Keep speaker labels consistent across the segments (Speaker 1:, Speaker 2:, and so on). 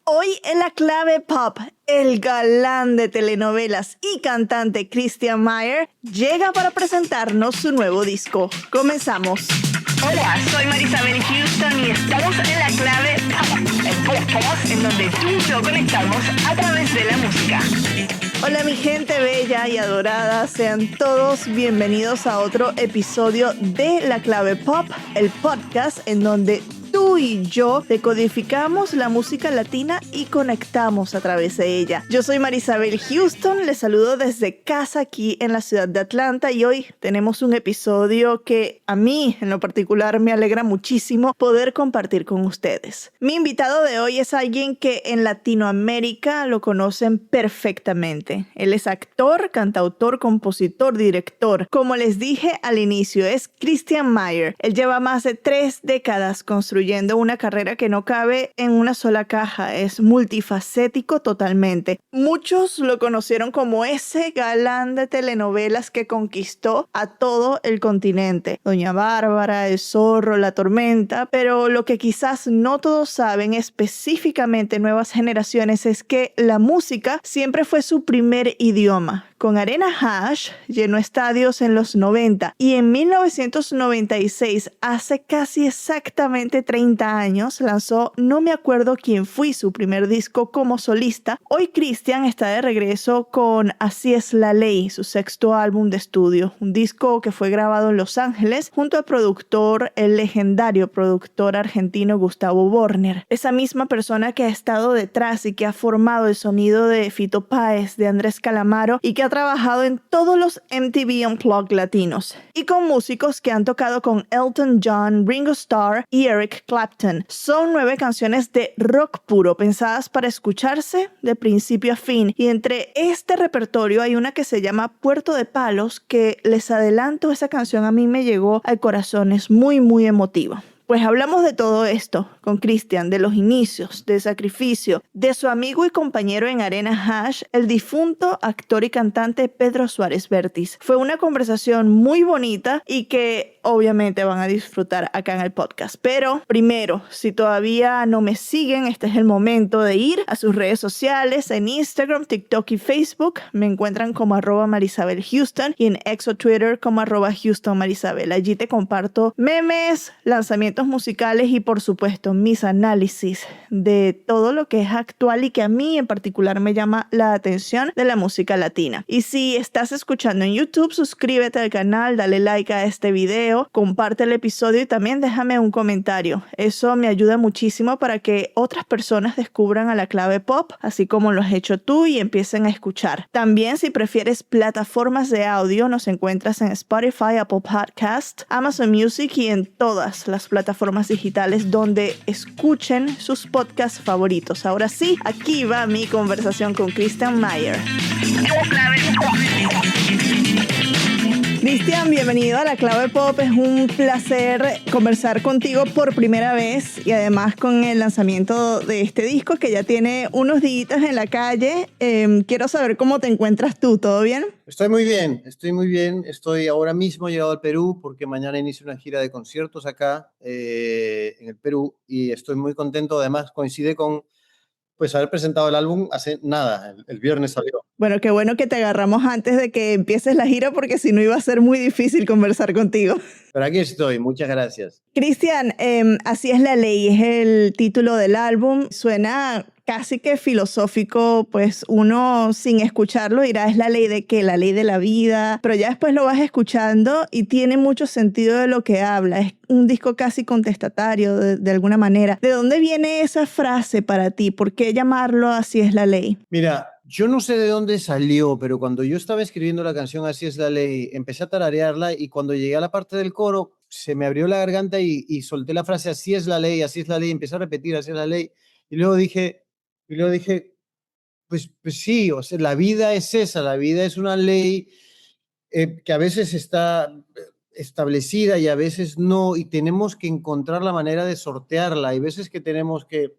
Speaker 1: Hoy en La Clave Pop, el galán de telenovelas y cantante Christian Meyer llega para presentarnos su nuevo disco. Comenzamos.
Speaker 2: Hola, soy Marisabel Houston y estamos en La Clave Pop, el podcast en donde tú y yo conectamos a través de la música.
Speaker 1: Hola mi gente bella y adorada, sean todos bienvenidos a otro episodio de La Clave Pop, el podcast en donde tú y yo decodificamos la música latina y conectamos a través de ella. Yo soy Marisabel Houston, les saludo desde casa aquí en la ciudad de Atlanta y hoy tenemos un episodio que a mí en lo particular me alegra muchísimo poder compartir con ustedes. Mi invitado de hoy es alguien que en Latinoamérica lo conocen perfectamente. Él es actor, cantautor, compositor, director. Como les dije al inicio, es Christian Meyer. Él lleva más de 3 décadas construyendo una carrera que no cabe en una sola caja, es multifacético totalmente. Muchos lo conocieron como ese galán de telenovelas que conquistó a todo el continente. Doña Bárbara, El Zorro, La Tormenta, pero lo que quizás no todos saben, específicamente nuevas generaciones, es que la música siempre fue su primer idioma. Con Arena Hash llenó estadios en los 90 y en 1996, hace casi exactamente 30 años, lanzó No me acuerdo quién fui, su primer disco como solista. Hoy Christian está de regreso con Así es la ley, su sexto álbum de estudio, un disco que fue grabado en Los Ángeles junto al el legendario productor argentino Gustavo Borner. Esa misma persona que ha estado detrás y que ha formado el sonido de Fito Páez, de Andrés Calamaro y que ha trabajado en todos los MTV Unplugged latinos y con músicos que han tocado con Elton John, Ringo Starr y Eric Clapton. Son 9 canciones de rock puro pensadas para escucharse de principio a fin y entre este repertorio hay una que se llama Puerto de Palos que les adelanto, esa canción a mí me llegó al corazón, es muy emotiva. Pues hablamos de todo esto con Christian, de los inicios, del sacrificio, de su amigo y compañero en Arena Hash, el difunto actor y cantante Pedro Suárez Vértiz. Fue una conversación muy bonita y que obviamente van a disfrutar acá en el podcast. Pero primero, si todavía no me siguen, este es el momento de ir a sus redes sociales, en Instagram, TikTok y Facebook. Me encuentran como @MarisabelHouston y en X o Twitter como @HoustonMarisabel. Allí te comparto memes, lanzamientos musicales y por supuesto mis análisis de todo lo que es actual y que a mí en particular me llama la atención de la música latina. Y si estás escuchando en YouTube, suscríbete al canal, dale like a este video, comparte el episodio y también déjame un comentario. Eso me ayuda muchísimo para que otras personas descubran a La Clave Pop, así como lo has hecho tú y empiecen a escuchar. También si prefieres plataformas de audio, nos encuentras en Spotify, Apple Podcast, Amazon Music y en todas las plataformas digitales donde escuchen sus podcasts favoritos. Ahora sí, aquí va mi conversación con Christian Meyer. Christian, bienvenido a La Clave Pop. Es un placer conversar contigo por primera vez y además con el lanzamiento de este disco que ya tiene unos días en la calle. Quiero saber cómo te encuentras tú. ¿Todo bien?
Speaker 3: Estoy muy bien. Estoy ahora mismo llegado al Perú porque mañana inicio una gira de conciertos acá en el Perú y estoy muy contento. Además coincide con haber presentado el álbum hace nada, el viernes salió.
Speaker 1: Bueno, qué bueno que te agarramos antes de que empieces la gira porque si no iba a ser muy difícil conversar contigo.
Speaker 3: Pero aquí estoy, muchas gracias.
Speaker 1: Christian, Así es la ley, es el título del álbum. Suena casi que filosófico, pues uno sin escucharlo dirá, ¿es la ley de qué? La ley de la vida, pero ya después lo vas escuchando y tiene mucho sentido de lo que habla. Es un disco casi contestatario de alguna manera. ¿De dónde viene esa frase para ti? ¿Por qué llamarlo Así es la ley?
Speaker 3: Mira, yo no sé de dónde salió, pero cuando yo estaba escribiendo la canción Así es la ley, empecé a tararearla y cuando llegué a la parte del coro, se me abrió la garganta y solté la frase Así es la ley, empecé a repetir Así es la ley y luego dije pues sí, o sea, la vida es esa, la vida es una ley que a veces está establecida y a veces no, y tenemos que encontrar la manera de sortearla. Hay veces que tenemos que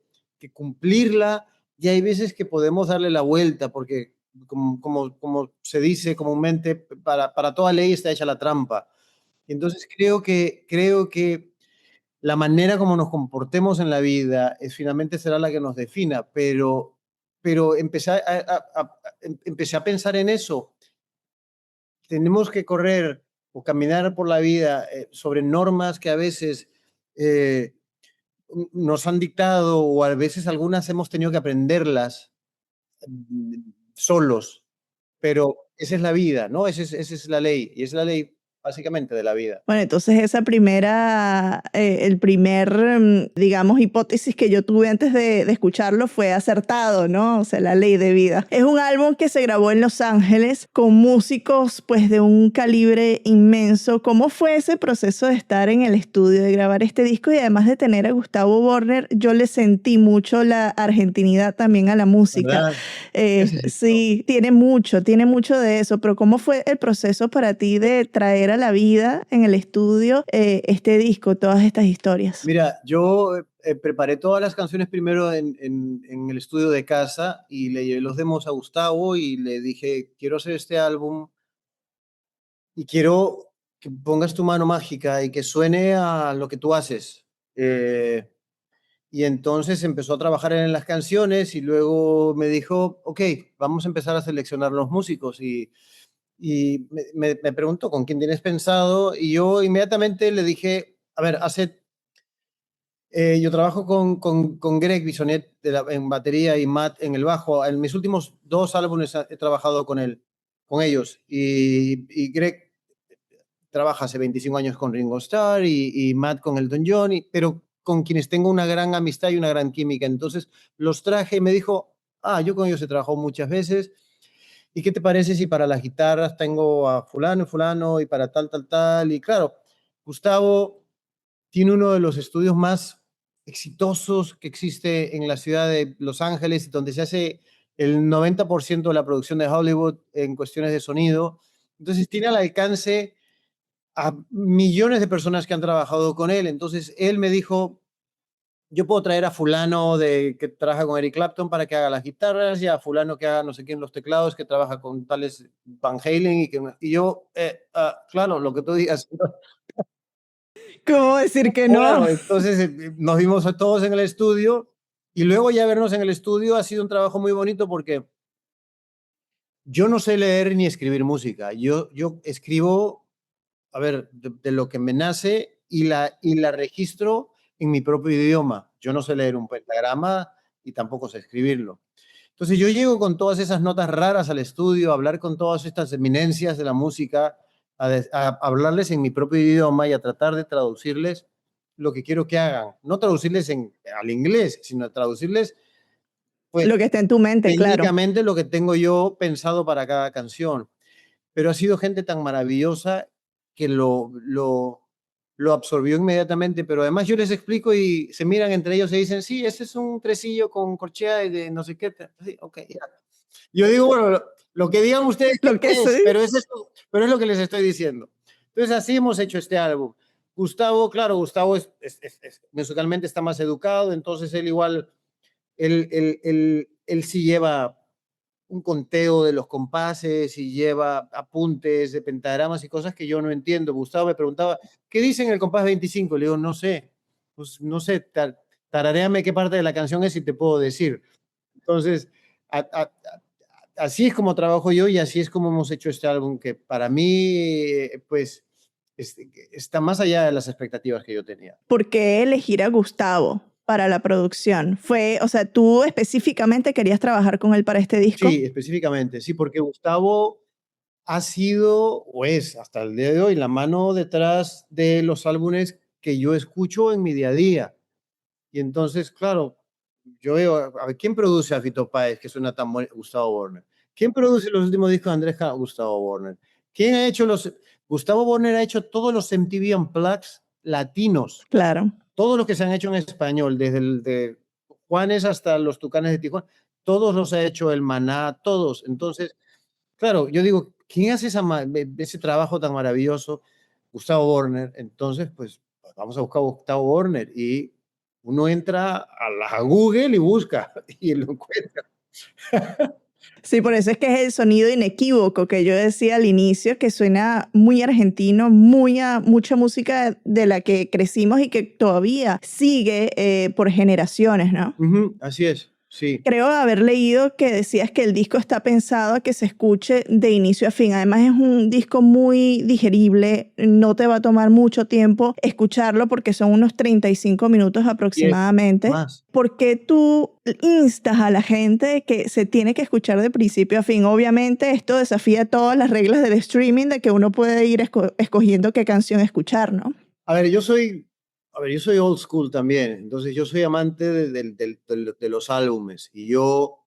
Speaker 3: cumplirla y hay veces que podemos darle la vuelta, porque como se dice comúnmente, para toda ley está hecha la trampa. Y entonces creo que la manera como nos comportemos en la vida finalmente será la que nos defina, pero empecé a pensar en eso. Tenemos que correr o caminar por la vida sobre normas que a veces eh, nos han dictado o a veces algunas hemos tenido que aprenderlas solos, pero esa es la vida, ¿no? Esa es la ley y es la ley básicamente de la vida.
Speaker 1: Bueno, entonces esa primera, el primer, digamos, hipótesis que yo tuve antes de escucharlo fue acertado, ¿no? O sea, la ley de vida. Es un álbum que se grabó en Los Ángeles con músicos, pues, de un calibre inmenso. ¿Cómo fue ese proceso de estar en el estudio, de grabar este disco? Y además de tener a Gustavo Borner, yo le sentí mucho la argentinidad también a la música.
Speaker 3: ¿Verdad?
Speaker 1: Sí, tiene mucho de eso, pero ¿cómo fue el proceso para ti de traer a la vida en el estudio este disco, todas estas historias?
Speaker 3: Mira, yo preparé todas las canciones primero en el estudio de casa y le llevé los demos a Gustavo y le dije, quiero hacer este álbum y quiero que pongas tu mano mágica y que suene a lo que tú haces. Eh, y entonces empezó a trabajar en las canciones y luego me dijo, ok, vamos a empezar a seleccionar los músicos y me preguntó con quién tienes pensado y yo inmediatamente le dije, a ver, yo trabajo con Greg Bisonet en batería y Matt en el bajo. En mis últimos 2 álbumes he trabajado con ellos y Greg trabaja hace 25 años con Ringo Starr y Matt con Elton John, pero con quienes tengo una gran amistad y una gran química. Entonces los traje y me dijo, yo con ellos he trabajado muchas veces. ¿Y qué te parece si para las guitarras tengo a fulano y fulano y para tal, tal, tal? Y claro, Gustavo tiene uno de los estudios más exitosos que existe en la ciudad de Los Ángeles, donde se hace el 90% de la producción de Hollywood en cuestiones de sonido. Entonces tiene al alcance a millones de personas que han trabajado con él. Entonces él me dijo, yo puedo traer a fulano que trabaja con Eric Clapton para que haga las guitarras y a fulano que haga no sé quién los teclados, que trabaja con tales Van Halen y yo, claro, lo que tú digas.
Speaker 1: ¿Cómo decir que no?
Speaker 3: Claro, entonces nos vimos a todos en el estudio y luego ya vernos en el estudio ha sido un trabajo muy bonito porque yo no sé leer ni escribir música. Yo escribo, a ver, de lo que me nace y la registro en mi propio idioma. Yo no sé leer un pentagrama y tampoco sé escribirlo. Entonces yo llego con todas esas notas raras al estudio, a hablar con todas estas eminencias de la música, a hablarles en mi propio idioma y a tratar de traducirles lo que quiero que hagan. No traducirles al inglés, sino traducirles, pues,
Speaker 1: Lo que está en tu mente, claro.
Speaker 3: técnicamente lo que tengo yo pensado para cada canción. Pero ha sido gente tan maravillosa que lo absorbió inmediatamente, pero además yo les explico y se miran entre ellos y dicen, sí, ese es un tresillo con corchea y de no sé qué. Sí, ok, ya. Yo digo, bueno, lo que digan ustedes
Speaker 1: Lo que
Speaker 3: es,
Speaker 1: sí.
Speaker 3: pero es lo que les estoy diciendo. Entonces así hemos hecho este álbum. Gustavo, claro, Gustavo musicalmente está más educado, entonces él igual, él sí lleva un conteo de los compases y lleva apuntes de pentagramas y cosas que yo no entiendo. Gustavo me preguntaba, ¿qué dice en el compás 25? Le digo, no sé, pues no sé, tararéame qué parte de la canción es y te puedo decir. Entonces, así es como trabajo yo y así es como hemos hecho este álbum que para mí, pues, está más allá de las expectativas que yo tenía.
Speaker 1: ¿Por qué elegir a Gustavo para la producción? Fue, o sea, ¿tú específicamente querías trabajar con él para este disco?
Speaker 3: Sí, específicamente, sí, porque Gustavo ha sido o es hasta el día de hoy la mano detrás de los álbumes que yo escucho en mi día a día. Y entonces, claro, yo veo, a ver, ¿quién produce a Fito Páez, que suena tan bueno? Gustavo Borner. ¿Quién produce los últimos discos de Andrés Calamaro? Gustavo Borner. ¿Quién ha hecho Gustavo Borner ha hecho todos los MTV Unplugged latinos,
Speaker 1: Claro.
Speaker 3: todos los que se han hecho en español, desde el de Juanes hasta los Tucanes de Tijuana, todos los ha hecho el Maná, todos. Entonces, claro, yo digo, ¿quién hace ese trabajo tan maravilloso? Gustavo Borner. Entonces, pues vamos a buscar a Gustavo Borner y uno entra a Google y busca y lo encuentra.
Speaker 1: Sí, por eso es que es el sonido inequívoco que yo decía al inicio, que suena muy argentino, mucha música de la que crecimos y que todavía sigue por generaciones, ¿no?
Speaker 3: Así es, sí.
Speaker 1: Creo haber leído que decías que el disco está pensado a que se escuche de inicio a fin. Además es un disco muy digerible, no te va a tomar mucho tiempo escucharlo porque son unos 35 minutos
Speaker 3: Y es
Speaker 1: aproximadamente.
Speaker 3: más.
Speaker 1: ¿Por qué tú instas a la gente de que se tiene que escuchar de principio a fin? Obviamente esto desafía todas las reglas del streaming de que uno puede ir escogiendo qué canción escuchar, ¿no?
Speaker 3: A ver, yo soy old school también, entonces yo soy amante de los álbumes y yo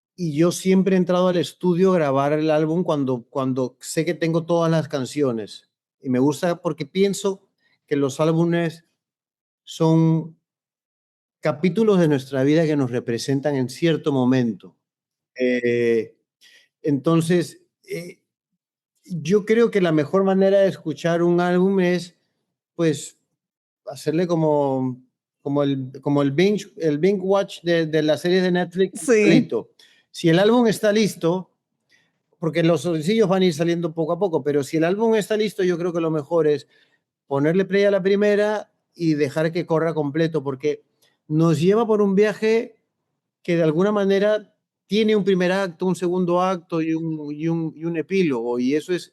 Speaker 3: siempre he entrado al estudio a grabar el álbum cuando sé que tengo todas las canciones y me gusta porque pienso que los álbumes son capítulos de nuestra vida que nos representan en cierto momento. Eh, entonces, yo creo que la mejor manera de escuchar un álbum es, pues, hacerle como el binge watch de las series de Netflix.
Speaker 1: Sí.
Speaker 3: Listo. Si el álbum está listo, porque los sencillos van a ir saliendo poco a poco, pero si el álbum está listo, yo creo que lo mejor es ponerle play a la primera y dejar que corra completo, porque nos lleva por un viaje que de alguna manera tiene un primer acto, un segundo acto y un epílogo, y eso es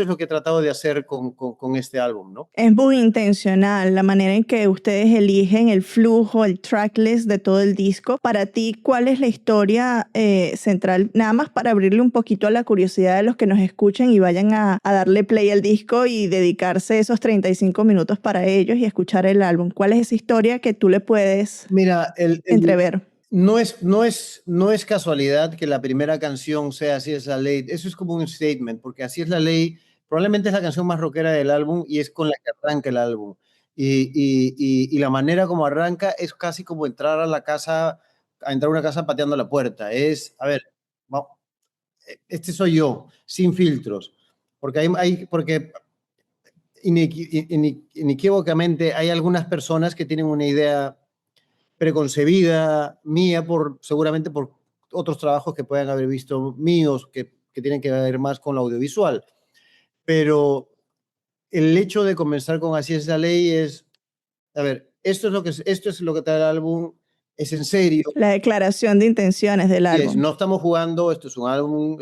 Speaker 3: lo que he tratado de hacer con este álbum, ¿no?
Speaker 1: Es muy intencional la manera en que ustedes eligen el flujo, el tracklist de todo el disco. Para ti, ¿cuál es la historia central? Nada más para abrirle un poquito a la curiosidad de los que nos escuchen y vayan a darle play al disco y dedicarse esos 35 minutos para ellos y escuchar el álbum. ¿Cuál es esa historia que tú le puedes
Speaker 3: Mira,
Speaker 1: entrever?
Speaker 3: no es casualidad que la primera canción sea Así es la ley. Eso es como un statement, porque Así es la ley probablemente es la canción más rockera del álbum y es con la que arranca el álbum. Y la manera como arranca es casi como entrar a una casa pateando la puerta. A ver, este soy yo, sin filtros. Porque inequívocamente hay algunas personas que tienen una idea preconcebida mía seguramente por otros trabajos que puedan haber visto míos que tienen que ver más con lo audiovisual. Pero el hecho de comenzar con Así es la ley a ver, esto es lo que trae el álbum, es en serio.
Speaker 1: La declaración de intenciones del álbum.
Speaker 3: No estamos jugando, esto es un álbum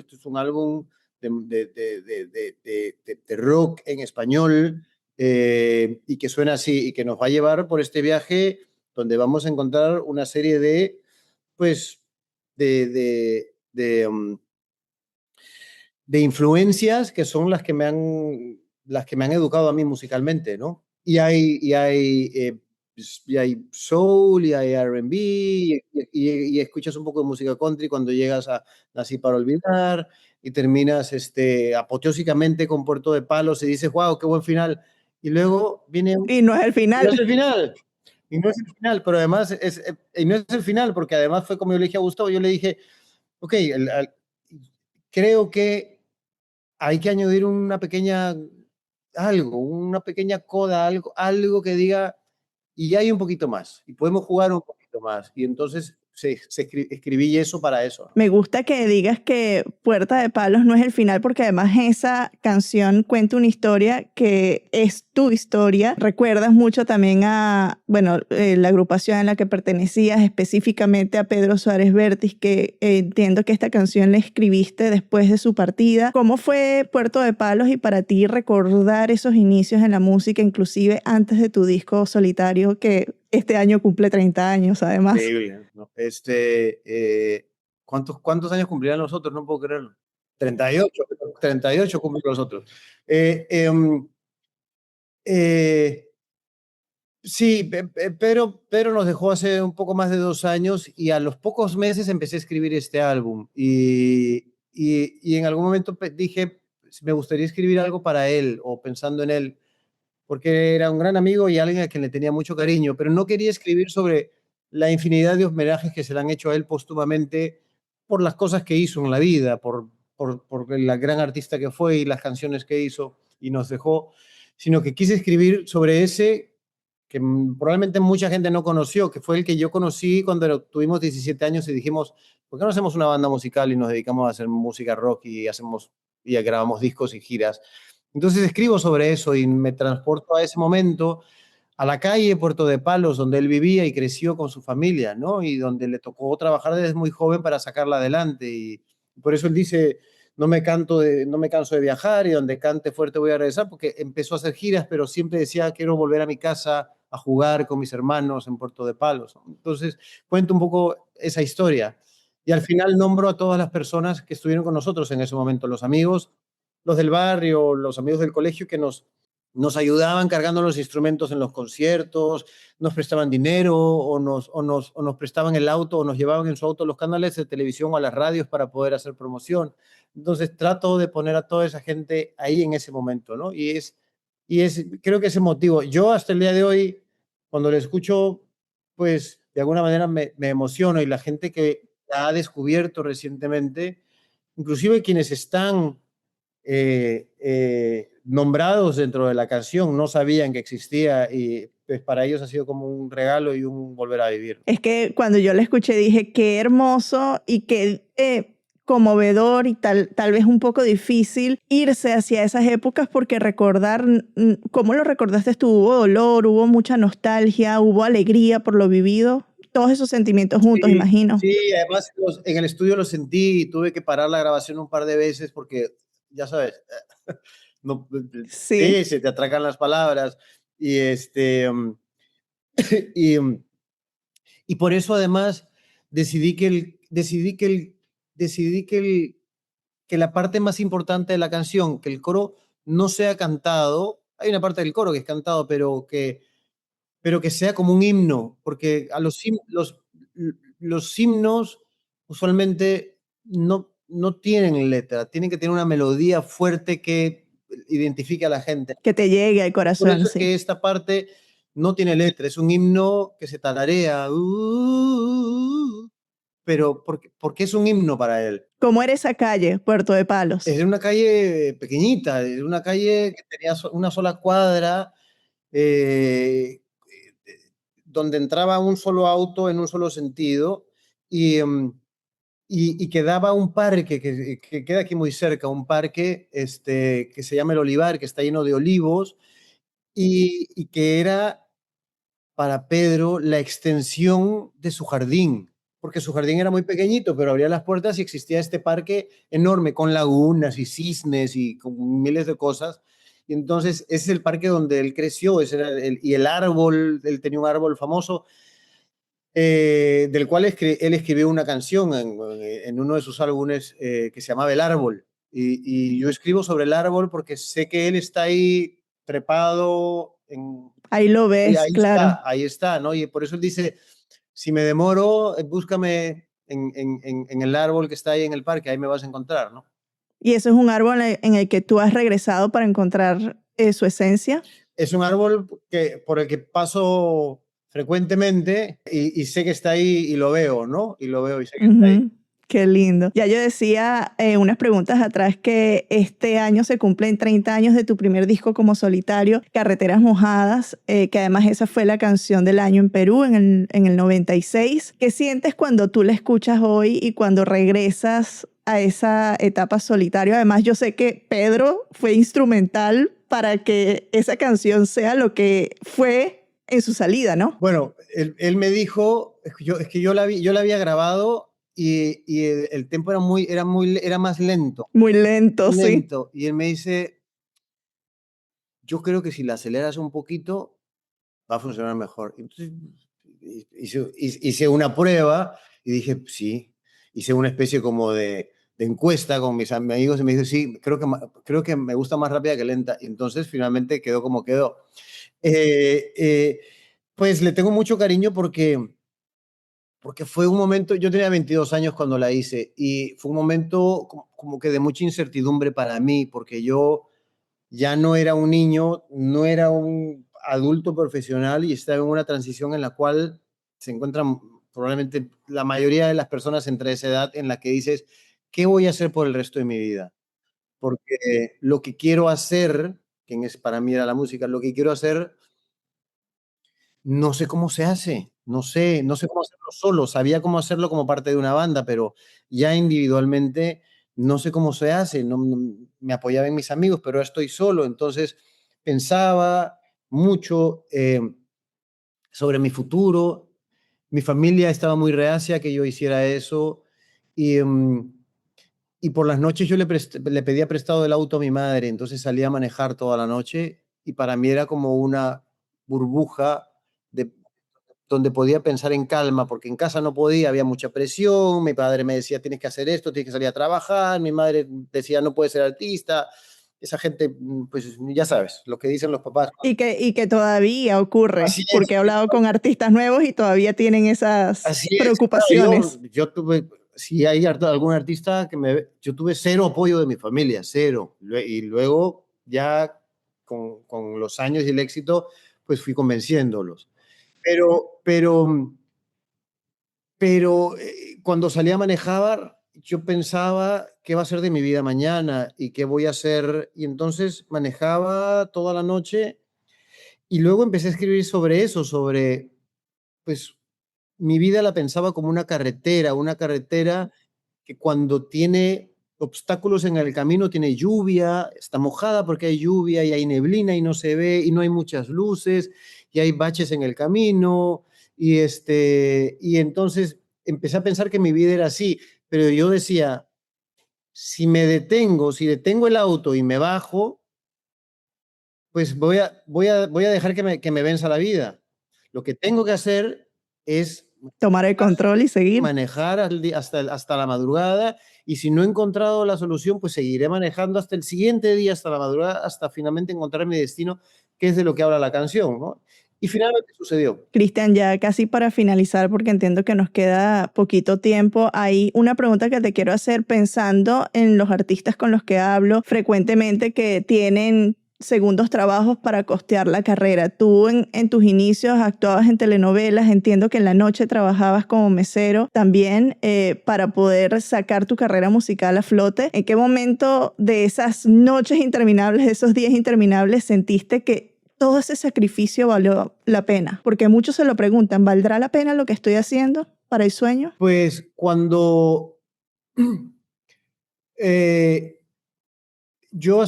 Speaker 3: de rock en español y que suena así y que nos va a llevar por este viaje donde vamos a encontrar una serie pues, de influencias que son las que me han educado a mí musicalmente, ¿no? Y hay soul, y hay R&B, y escuchas un poco de música country cuando llegas a Nací para olvidar, y terminas apoteósicamente con Puerto de Palos y dices, wow, qué buen final. Y luego viene...
Speaker 1: Y no es el
Speaker 3: Y no es
Speaker 1: final.
Speaker 3: el final. Y no es el final, pero además y no es el final, porque además fue como yo le dije a Gustavo, yo le dije, ok, creo que hay que añadir una pequeña coda, algo que diga, y hay un poquito más, y podemos jugar un poquito más. Y entonces escribí eso para eso.
Speaker 1: Me gusta que digas que Puerta de Palos no es el final porque además esa canción cuenta una historia que es tu historia. Recuerdas mucho también a, bueno, la agrupación en la que pertenecías, específicamente a Pedro Suárez Vértiz, que entiendo que esta canción la escribiste después de su partida. ¿Cómo fue Puerto de Palos y para ti recordar esos inicios en la música, inclusive antes de tu disco solitario que este año cumple 30 años además?
Speaker 3: Increíble, ¿no? ¿Cuántos años cumplirán los otros? No puedo creerlo. 38 cumplen los otros. Sí, pero nos dejó hace un poco más de 2 años y a los pocos meses empecé a escribir este álbum y en algún momento dije, me gustaría escribir algo para él o pensando en él, porque era un gran amigo y alguien a quien le tenía mucho cariño, pero no quería escribir sobre la infinidad de homenajes que se le han hecho a él póstumamente por las cosas que hizo en la vida, por la gran artista que fue y las canciones que hizo y nos dejó, sino que quise escribir sobre ese que probablemente mucha gente no conoció, que fue el que yo conocí cuando tuvimos 17 años y dijimos, ¿por qué no hacemos una banda musical y nos dedicamos a hacer música rock y grabamos discos y giras? Entonces escribo sobre eso y me transporto a ese momento, a la calle Puerto de Palos, donde él vivía y creció con su familia, ¿no? Y donde le tocó trabajar desde muy joven para sacarla adelante. Y por eso él dice, no me canso de viajar y donde cante fuerte voy a regresar, porque empezó a hacer giras, pero siempre decía, quiero volver a mi casa a jugar con mis hermanos en Puerto de Palos. Entonces, cuento un poco esa historia. Y al final nombro a todas las personas que estuvieron con nosotros en ese momento, los amigos, los del barrio, los amigos del colegio que nos ayudaban cargando los instrumentos en los conciertos, nos prestaban dinero o nos prestaban el auto o nos llevaban en su auto a los canales de televisión o a las radios para poder hacer promoción. Entonces trato de poner a toda esa gente ahí en ese momento, ¿no? Creo que ese motivo. Yo hasta el día de hoy, cuando le escucho, pues de alguna manera me emociono y la gente que la ha descubierto recientemente, inclusive quienes están nombrados dentro de la canción, no sabían que existía y pues para ellos ha sido como un regalo y un volver a vivir.
Speaker 1: Es que cuando yo la escuché dije, qué hermoso y qué conmovedor y tal vez un poco difícil irse hacia esas épocas porque recordar, ¿cómo lo recordaste tú? Hubo dolor, hubo mucha nostalgia, hubo alegría por lo vivido, todos esos sentimientos juntos,
Speaker 3: Sí,
Speaker 1: imagino.
Speaker 3: sí, además en el estudio lo sentí y tuve que parar la grabación un par de veces porque, ya sabes, no, sí,
Speaker 1: Sí.
Speaker 3: se te atracan las palabras y y, y por eso además decidí que el, decidí que el, decidí que la parte más importante de la canción, que el coro no sea cantado, hay una parte del coro que es cantado, pero que sea como un himno, porque a los himnos usualmente no tienen letra, tienen que tener una melodía fuerte que identifique a la gente.
Speaker 1: Que te llegue al
Speaker 3: Por
Speaker 1: corazón,
Speaker 3: eso es
Speaker 1: sí.
Speaker 3: que esta parte no tiene letra, es un himno que se tararea, pero porque es un himno para él.
Speaker 1: ¿Cómo era esa calle, Puerto de Palos?
Speaker 3: Es una calle pequeñita, es una calle que tenía una sola cuadra, eh, donde entraba un solo auto en un solo sentido y, y que daba un parque que queda aquí muy cerca, un parque que se llama El Olivar, que está lleno de olivos y que era para Pedro la extensión de su jardín, porque su jardín era muy pequeñito, pero abría las puertas y existía este parque enorme con lagunas y cisnes y con miles de cosas. Y entonces ese es el parque donde él creció, y el árbol, él tenía un árbol famoso del cual él escribió una canción en uno de sus álbumes que se llamaba El Árbol. Y yo escribo sobre el árbol porque sé que él está ahí trepado
Speaker 1: Ahí lo
Speaker 3: y
Speaker 1: ves, claro.
Speaker 3: ahí está, ¿no? Y por eso él dice, si me demoro, búscame en el árbol que está ahí en el parque, ahí me vas a encontrar, ¿no?
Speaker 1: Y eso es un árbol en el que tú has regresado para encontrar su esencia.
Speaker 3: Es un árbol por el que paso frecuentemente y sé que está ahí y lo veo, ¿no? Y lo veo y sé que está ahí.
Speaker 1: Ujú. Qué lindo. Ya yo decía unas preguntas atrás que este año se cumplen 30 años de tu primer disco como solitario, Carreteras Mojadas, que además esa fue la canción del año en Perú en el 96. ¿Qué sientes cuando tú la escuchas hoy y cuando regresas a esa etapa solitaria? Además, yo sé que Pedro fue instrumental para que esa canción sea lo que fue en su salida, ¿no?
Speaker 3: Bueno, él me dijo, es que yo la había grabado y el tempo era más lento,
Speaker 1: Muy lento, sí.
Speaker 3: lento. Y él me dice, yo creo que si la aceleras un poquito, va a funcionar mejor. Entonces, hice una prueba y dije, sí, hice una especie como de encuesta con mis amigos y me dijo, sí, creo que me gusta más rápida que lenta. Y entonces finalmente quedó como quedó. Eh, eh, pues le tengo mucho cariño porque fue un momento, yo tenía 22 años cuando la hice y fue un momento como que de mucha incertidumbre para mí, porque yo ya no era un niño, no era un adulto profesional y estaba en una transición en la cual se encuentran probablemente la mayoría de las personas entre esa edad en la que dices, ¿qué voy a hacer por el resto de mi vida? Porque lo que quiero hacer, para mí era la música, lo que quiero hacer no sé cómo se hace, no sé cómo hacerlo solo, sabía cómo hacerlo como parte de una banda, pero ya individualmente no sé cómo se hace, me apoyaba en mis amigos, pero ahora estoy solo, entonces pensaba mucho sobre mi futuro, mi familia estaba muy reacia que yo hiciera eso y, y por las noches yo le pedía prestado el auto a mi madre, entonces salía a manejar toda la noche y para mí era como una burbuja de, donde podía pensar en calma, porque en casa no podía, había mucha presión, mi padre me decía, tienes que hacer esto, tienes que salir a trabajar, mi madre decía, no puedes ser artista, esa gente, pues ya sabes, lo que dicen los papás.
Speaker 1: Y que todavía ocurre,
Speaker 3: Así es,
Speaker 1: porque he hablado con artistas nuevos y todavía tienen esas
Speaker 3: así es. Claro,
Speaker 1: preocupaciones.
Speaker 3: yo tuve, si hay algún artista que yo tuve cero apoyo de mi familia, cero. Y luego ya con los años y el éxito, pues fui convenciéndolos. Pero, pero cuando salí a manejar, yo pensaba qué va a ser de mi vida mañana y qué voy a hacer. Y entonces manejaba toda la noche y luego empecé a escribir sobre eso, sobre, pues, mi vida la pensaba como una carretera que cuando tiene obstáculos en el camino, tiene lluvia, está mojada porque hay lluvia y hay neblina y no se ve y no hay muchas luces y hay baches en el camino y entonces empecé a pensar que mi vida era así, pero yo decía, si detengo el auto y me bajo, pues voy a dejar que me venza la vida. Lo que tengo que hacer es
Speaker 1: Tomar el control y seguir.
Speaker 3: manejar hasta la madrugada y si no he encontrado la solución, pues seguiré manejando hasta el siguiente día, hasta la madrugada, hasta finalmente encontrar mi destino, que es de lo que habla la canción, ¿no? Y finalmente sucedió.
Speaker 1: Cristian, ya casi para finalizar, porque entiendo que nos queda poquito tiempo, hay una pregunta que te quiero hacer pensando en los artistas con los que hablo frecuentemente que tienen segundos trabajos para costear la carrera. Tú en tus inicios actuabas en telenovelas, entiendo que en la noche trabajabas como mesero también para poder sacar tu carrera musical a flote. ¿En qué momento de esas noches interminables, de esos días interminables, sentiste que todo ese sacrificio valió la pena? Porque muchos se lo preguntan, ¿valdrá la pena lo que estoy haciendo para el sueño?
Speaker 3: Pues cuando eh, yo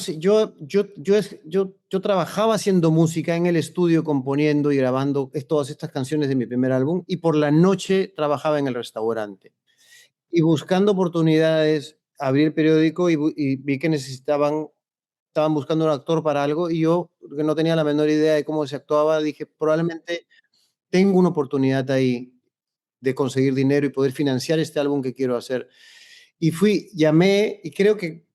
Speaker 3: trabajaba haciendo música en el estudio, componiendo y grabando todas estas canciones de mi primer álbum, y por la noche trabajaba en el restaurante. Y buscando oportunidades, abrí el periódico y vi que estaban buscando un actor para algo, y yo, que no tenía la menor idea de cómo se actuaba, dije, probablemente tengo una oportunidad ahí de conseguir dinero y poder financiar este álbum que quiero hacer. Y llamé, y creo que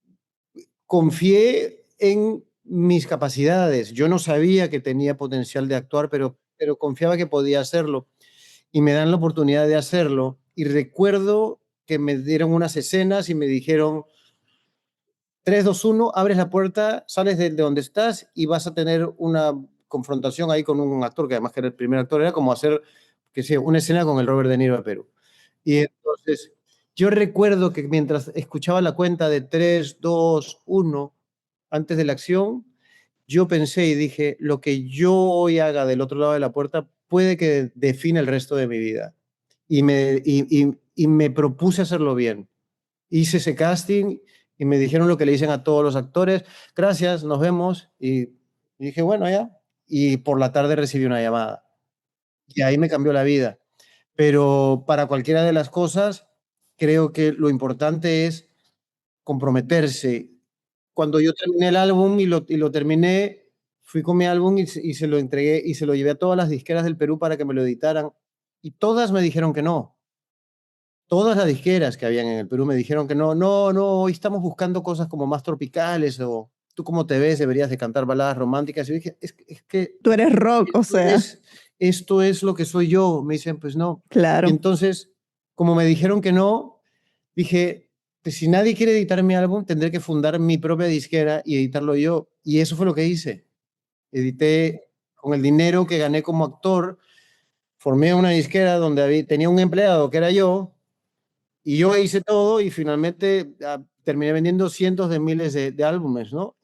Speaker 3: confié en mis capacidades. Yo no sabía que tenía potencial de actuar, pero confiaba que podía hacerlo. Y me dan la oportunidad de hacerlo. Y recuerdo que me dieron unas escenas y me dijeron, 3, 2, 1, abres la puerta, sales de donde estás y vas a tener una confrontación ahí con un actor, que además que era el primer actor, era como hacer, que sé, una escena con el Robert De Niro de Perú. Y entonces, yo recuerdo que mientras escuchaba la cuenta de 3, 2, 1, antes de la acción, yo pensé y dije, lo que yo hoy haga del otro lado de la puerta puede que define el resto de mi vida. Y me propuse hacerlo bien. Hice ese casting y me dijeron lo que le dicen a todos los actores, gracias, nos vemos. Y dije, bueno, ya. Y por la tarde recibí una llamada. Y ahí me cambió la vida. Pero para cualquiera de las cosas, creo que lo importante es comprometerse. Cuando yo terminé el álbum y lo terminé, fui con mi álbum y se lo entregué y se lo llevé a todas las disqueras del Perú para que me lo editaran. Y todas me dijeron que no. Todas las disqueras que habían en el Perú me dijeron que no, no, no, hoy estamos buscando cosas como más tropicales o tú como te ves deberías de cantar baladas románticas. Y yo dije, es que
Speaker 1: Tú eres rock, o
Speaker 3: esto
Speaker 1: sea,
Speaker 3: es, esto es lo que soy yo. Me dicen, pues no. Y
Speaker 1: claro.
Speaker 3: entonces, como me dijeron que no, dije, pues si nadie quiere editar mi álbum, tendré que fundar mi propia disquera y editarlo yo. Y eso fue lo que hice. Edité con el dinero que gané como actor, formé una disquera donde tenía un empleado que era yo y yo hice todo y finalmente terminé vendiendo cientos de miles de álbumes, ¿no?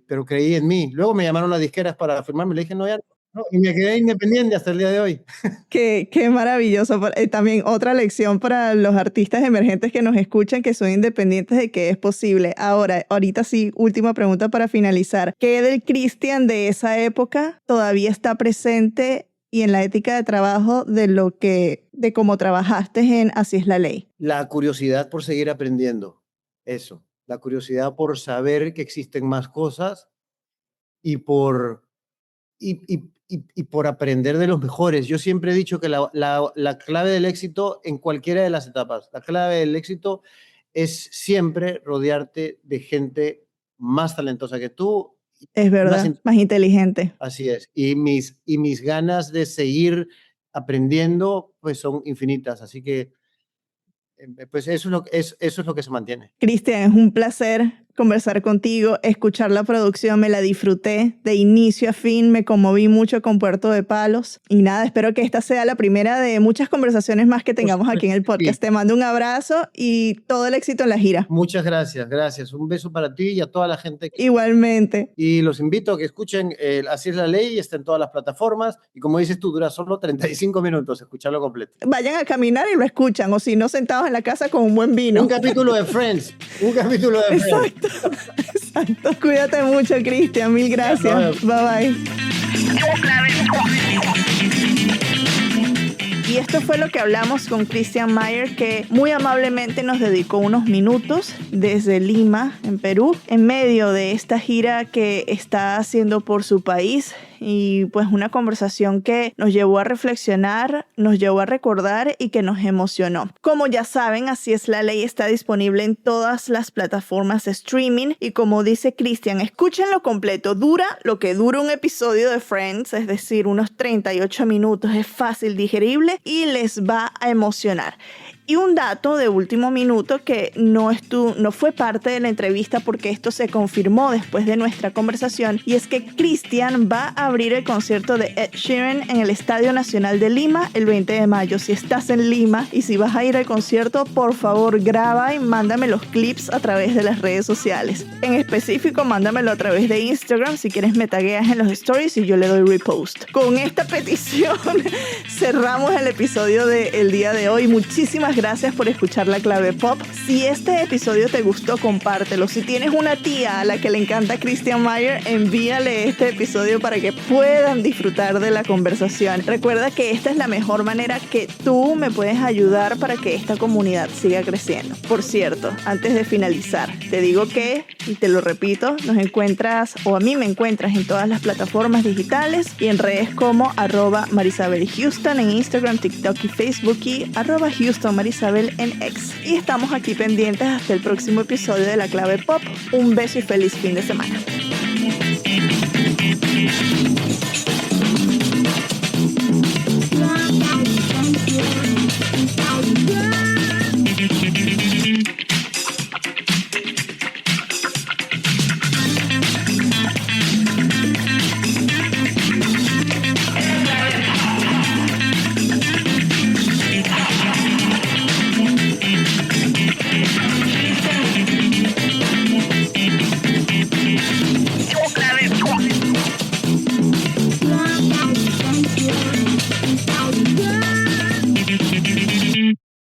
Speaker 3: Pero creí en mí. Luego me llamaron las disqueras para firmarme. Le dije, no, ya ¿no? Y me quedé independiente hasta el día de hoy.
Speaker 1: Qué maravilloso. También otra lección para los artistas emergentes que nos escuchan, que son independientes, de que es posible. Ahorita sí, última pregunta para finalizar. ¿Qué del Cristian de esa época todavía está presente y en la ética de trabajo de cómo trabajaste en Así es la ley?
Speaker 3: La curiosidad por seguir aprendiendo, eso. La curiosidad por saber que existen más cosas y por aprender de los mejores. Yo siempre he dicho que la clave del éxito en cualquiera de las etapas, la clave del éxito es siempre rodearte de gente más talentosa que tú.
Speaker 1: Es verdad, más inteligente.
Speaker 3: Así es. Y mis ganas de seguir aprendiendo pues son infinitas. Así que pues eso es lo que se mantiene.
Speaker 1: Cristian, es un placer conversar contigo, escuchar la producción, me la disfruté de inicio a fin, me conmoví mucho con Puerto de Palos y nada, espero que esta sea la primera de muchas conversaciones más que tengamos aquí en el podcast. Sí. Te mando un abrazo y todo el éxito en la gira.
Speaker 3: Muchas gracias. Un beso para ti y a toda la gente.
Speaker 1: Igualmente.
Speaker 3: Y los invito a que escuchen Así es la ley, está en todas las plataformas y como dices tú, dura solo 35 minutos escucharlo completo.
Speaker 1: Vayan a caminar y lo escuchan, o si no, sentados en la casa con un buen vino.
Speaker 3: Un capítulo de Friends.
Speaker 1: Exacto. Exacto. Cuídate mucho, Cristian. Mil gracias. Bye. Y esto fue lo que hablamos con Christian Mayer, que muy amablemente nos dedicó unos minutos desde Lima, en Perú, en medio de esta gira que está haciendo por su país. Y pues una conversación que nos llevó a reflexionar, nos llevó a recordar y que nos emocionó. Como ya saben, Así es la ley está disponible en todas las plataformas de streaming y como dice Cristian, escúchenlo completo, dura lo que dura un episodio de Friends, es decir, unos 38 minutos, es fácil, digerible y les va a emocionar. Y un dato de último minuto que no fue parte de la entrevista porque esto se confirmó después de nuestra conversación, y es que Cristian va a abrir el concierto de Ed Sheeran en el Estadio Nacional de Lima el 20 de mayo. Si estás en Lima y si vas a ir al concierto, por favor graba y mándame los clips a través de las redes sociales. En específico, mándamelo a través de Instagram. Si quieres me tagueas en los stories y yo le doy repost. Con esta petición cerramos el episodio del día de hoy. Muchísimas gracias por escuchar La Clave Pop. Si este episodio te gustó, compártelo. Si tienes una tía a la que le encanta Christian Mayer, envíale este episodio para que puedan disfrutar de la conversación. Recuerda que esta es la mejor manera que tú me puedes ayudar para que esta comunidad siga creciendo. Por cierto, antes de finalizar, te digo que, y te lo repito, nos encuentras, o a mí me encuentras en todas las plataformas digitales y en redes como @MarisabelHouston en Instagram, TikTok y Facebook y @HoustonMarisabel en X. Y estamos aquí pendientes hasta el próximo episodio de La Clave Pop. Un beso y feliz fin de semana.